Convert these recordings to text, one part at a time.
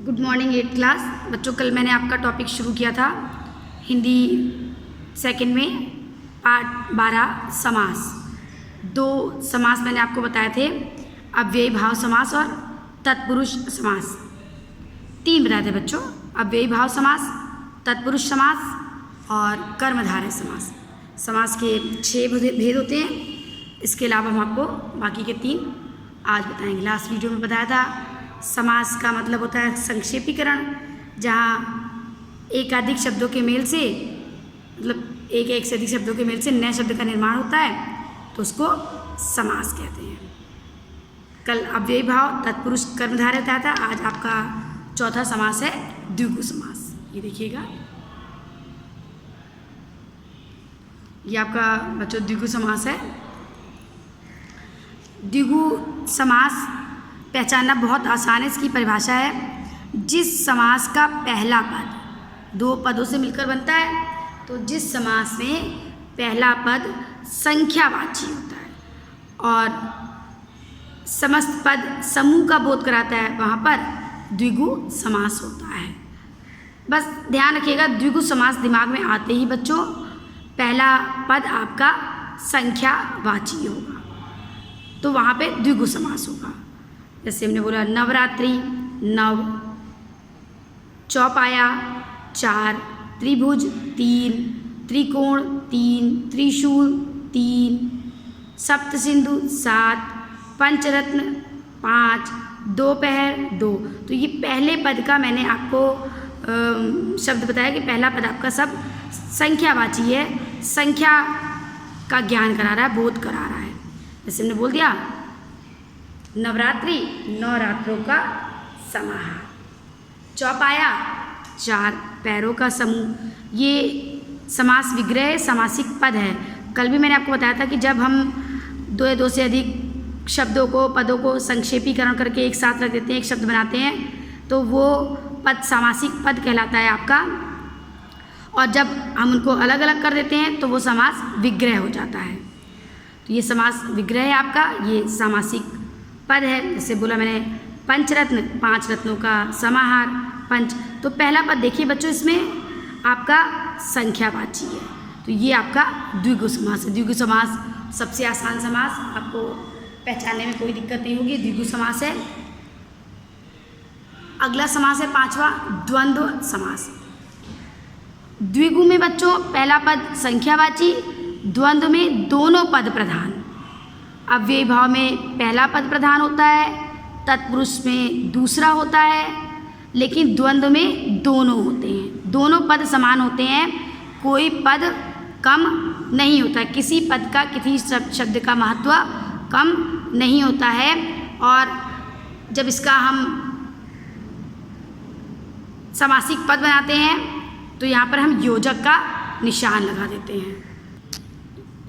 Good morning 8th class बच्चों। कल मैंने आपका टॉपिक शुरू किया था हिंदी सेकंड में पार्ट 12 समास। दो समास मैंने आपको बताए थे, अव्ययी भाव समास और तत्पुरुष समास। तीन बताए थे बच्चों, अव्ययी भाव समास, तत्पुरुष समास और कर्मधारय समास। समास के 6 भेद होते हैं। इसके अलावा हम आपको बाकी के 3 आज बताएंगे। लास्ट वीडियो में बताया था समास का मतलब होता है संक्षेपीकरण, जहाँ एकाधिक शब्दों के मेल से मतलब एक से अधिक शब्दों के मेल से नए शब्द का निर्माण होता है, तो उसको समास कहते हैं। कल अव्ययी भाव, तत्पुरुष, कर्मधारय बताया था। आज आपका चौथा समास है द्विगु समास। ये देखिएगा, ये आपका बच्चों द्विगु समास है। द्विगु समास पहचानना बहुत आसान है। इसकी परिभाषा है, जिस समास का पहला पद 2 पदों से मिलकर बनता है, तो जिस समास में पहला पद संख्यावाची होता है और समस्त पद समूह का बोध कराता है, वहाँ पर द्विगु समास होता है। बस ध्यान रखिएगा, द्विगु समास दिमाग में आते ही बच्चों पहला पद आपका संख्यावाची होगा, तो वहाँ पे द्विगु समास होगा। जैसे हमने बोला नवरात्रि, नव, चौपाया 4, त्रिभुज 3, त्रिकोण 3, त्रिशूल 3, सप्तसिंधु 7, पंचरत्न 5, दोपहर 2। तो ये पहले पद का मैंने आपको शब्द बताया कि पहला पद आपका सब संख्यावाची है, संख्या का ज्ञान करा रहा है, बोध करा रहा है। जैसे हमने बोल दिया नवरात्रि, 9 रात्रों का समाहार। चौपाया 4 पैरों का समूह। ये समास विग्रह समासिक पद है। कल भी मैंने आपको बताया था कि जब हम 2 से अधिक शब्दों को, पदों को संक्षेपीकरण करके एक साथ रख देते हैं, एक शब्द बनाते हैं, तो वो पद समासिक पद कहलाता है आपका। और जब हम उनको अलग अलग कर देते हैं तो वो समास विग्रह हो जाता है। तो ये समास विग्रह है आपका, ये समासिक पद है। जैसे बोला मैंने पंचरत्न, 5 रत्नों का समाहार, पंच। तो पहला पद देखिए बच्चों, इसमें आपका संख्यावाची है, तो ये आपका द्विगु समास है। द्विगु समास सबसे आसान समास, आपको पहचानने में कोई दिक्कत नहीं होगी, द्विगु समास है। अगला समास है 5वां द्वंद्व समास। द्विगु में बच्चों पहला पद संख्यावाची, द्वंद्व में दोनों पद प्रधान। अव्ययी भाव में पहला पद प्रधान होता है, तत्पुरुष में दूसरा होता है, लेकिन द्वंद्व में दोनों होते हैं। दोनों पद समान होते हैं, कोई पद कम नहीं होता है। किसी पद का, किसी शब्द का महत्व कम नहीं होता है। और जब इसका हम समासिक पद बनाते हैं तो यहाँ पर हम योजक का निशान लगा देते हैं।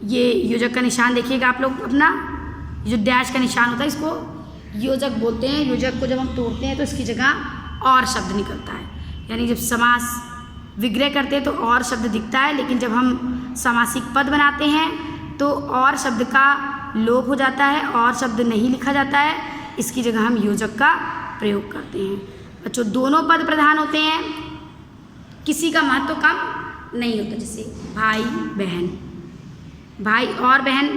ये योजक का निशान देखिएगा आप लोग अपना, जो डैश का निशान होता है इसको योजक बोलते हैं। योजक को जब हम तोड़ते हैं तो इसकी जगह और शब्द निकलता है, यानी जब समास विग्रह करते हैं तो और शब्द दिखता है, लेकिन जब हम समासिक पद बनाते हैं तो और शब्द का लोप हो जाता है, और शब्द नहीं लिखा जाता है, इसकी जगह हम योजक का प्रयोग करते हैं। बच्चों दोनों पद प्रधान होते हैं, किसी का महत्व कम नहीं होता। जैसे भाई बहन, भाई और बहन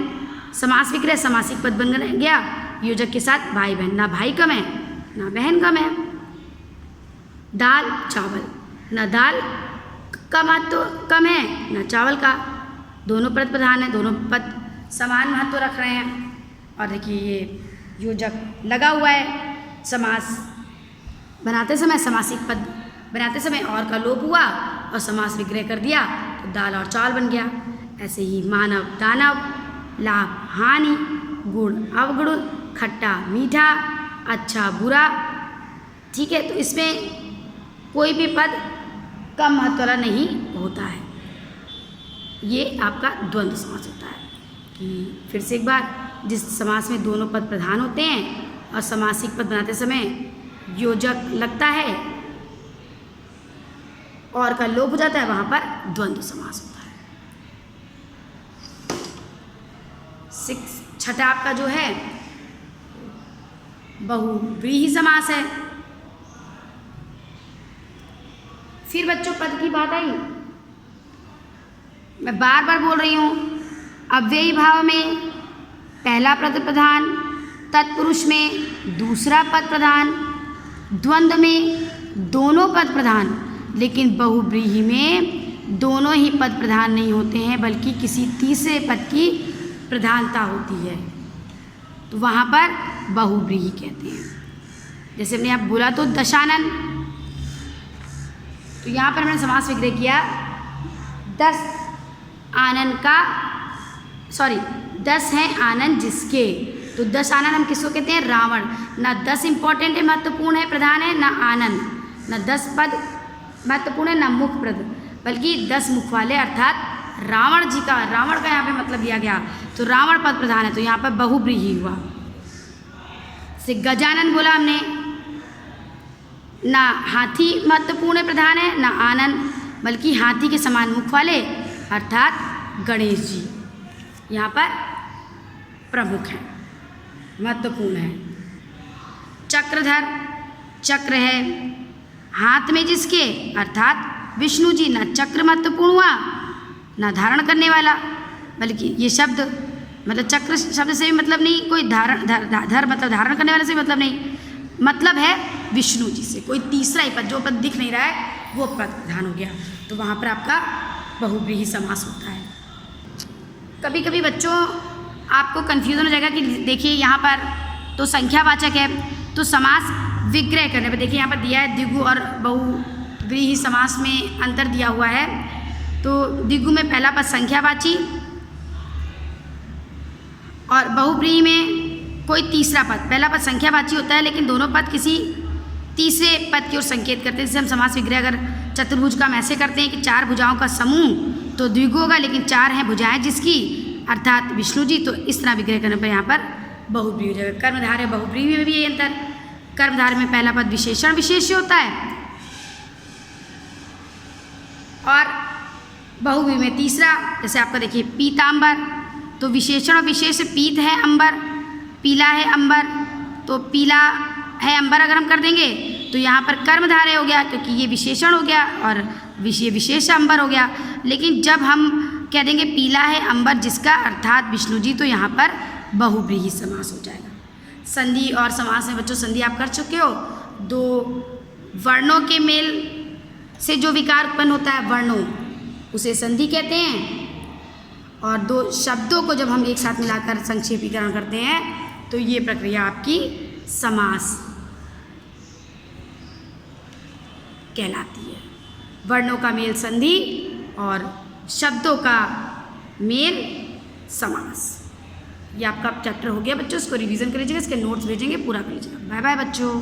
समास विग्रह समासिक पद बन गया योजक के साथ भाई बहन। ना भाई कम है ना बहन कम है। दाल चावल, ना दाल का महत्व कम है ना चावल का, दोनों पद प्रधान है, दोनों पद समान महत्व रख रहे हैं। और देखिए ये योजक लगा हुआ है। समास बनाते समय, समासिक पद बनाते समय और का लोप हुआ और समास विग्रह कर दिया तो दाल और चावल बन गया। ऐसे ही मानव दानव, लाभ हानि, गुण अवगुण, खट्टा मीठा, अच्छा बुरा। ठीक है, तो इसमें कोई भी पद कम महत्व वाला नहीं होता है। ये आपका द्वंद्व समास होता है। कि फिर से एक बार, जिस समास में दोनों पद प्रधान होते हैं और समासिक पद बनाते समय योजक लगता है और का लोप हो जाता है, वहाँ पर द्वंद्व समास होता है। 6ठा आपका जो है बहुव्रीहि समास है। फिर बच्चों पद की बात आई, मैं बार बार बोल रही हूँ, अव्ययी भाव में पहला पद प्रधान, तत्पुरुष में दूसरा पद प्रधान, द्वंद्व में दोनों पद प्रधान, लेकिन बहुव्रीहि में दोनों ही पद प्रधान नहीं होते हैं, बल्कि किसी तीसरे पद की प्रधानता होती है, तो वहाँ पर बहुव्रीहि कहते हैं। जैसे हमने आप बोला तो दशानन, तो यहाँ पर हमने समास विग्रह किया 10 हैं आनन जिसके, तो 10 आनन हम किसको कहते हैं? रावण। ना 10 इंपॉर्टेंट है, महत्वपूर्ण है, प्रधान है, ना आनन, ना 10 पद महत्वपूर्ण है, ना मुख पद, बल्कि 10 मुख वाले अर्थात रावण जी का, रावण का यहाँ पे मतलब दिया गया, तो रावण पद प्रधान है, तो यहाँ पर बहुव्रीहि हुआ। से गजानन बोला हमने, ना हाथी महत्वपूर्ण है, प्रधान है, ना आनन, बल्कि हाथी के समान मुख वाले अर्थात गणेश जी यहाँ पर प्रमुख हैं, महत्वपूर्ण है। चक्रधर, चक्र है हाथ में जिसके अर्थात विष्णु जी, ना चक्र महत्वपूर्ण हुआ, ना धारण करने वाला, बल्कि ये शब्द मतलब चक्र शब्द से भी मतलब नहीं, कोई मतलब धारण करने वाले से भी मतलब नहीं, मतलब है विष्णु जी से, कोई तीसरा ही पद, जो पद दिख नहीं रहा है वो पद प्रधान हो गया, तो वहाँ पर आपका बहुव्रीहि समास होता है। कभी कभी बच्चों आपको कन्फ्यूज़न हो जाएगा कि देखिए यहाँ पर तो संख्यावाचक है, तो समास विग्रह करने पर देखिए यहाँ पर दिया है द्विगु और बहुव्रीहि समास में अंतर दिया हुआ है। तो द्विगु में पहला पद संख्यावाची और बहुव्रीहि में कोई तीसरा पद, पहला पद संख्यावाची होता है लेकिन दोनों पद किसी तीसरे पद की ओर संकेत करते हैं। जैसे हम समास विग्रह अगर चतुर्भुज का हम ऐसे करते हैं कि 4 भुजाओं का समूह, तो द्विगु होगा, लेकिन 4 हैं भुजाएं जिसकी अर्थात विष्णु जी, तो इस तरह विग्रह करने पर यहाँ पर बहुव्रीहि हो जाएगा। कर्मधारय बहुव्रीहि में भी ये अंतर, कर्मधारय में पहला पद विशेषण विशेष्य होता है और बहुव्रीहि में तीसरा, जैसे आपका देखिए पीतांबर, तो विशेषण और विशेष पीत है अंबर, पीला है अंबर, तो पीला है अंबर अगर हम कर देंगे तो यहाँ पर कर्मधारय हो गया क्योंकि ये विशेषण हो गया और विशेष अंबर हो गया। लेकिन जब हम कह देंगे पीला है अंबर जिसका अर्थात विष्णु जी, तो यहाँ पर बहुव्रीहि समास हो जाएगा। संधि और समास में बच्चों संधि आप कर चुके हो, 2 वर्णों के मेल से जो विकार उत्पन्न होता है वर्णों, उसे संधि कहते हैं, और 2 शब्दों को जब हम एक साथ मिलाकर संक्षेपीकरण करते हैं तो ये प्रक्रिया आपकी समास कहलाती है। वर्णों का मेल संधि और शब्दों का मेल समास। ये आपका चैप्टर हो गया बच्चों, इसको रिवीजन कर लीजिएगा, इसके नोट्स भेजेंगे, पूरा कर लीजिएगा। बाय बाय बच्चों।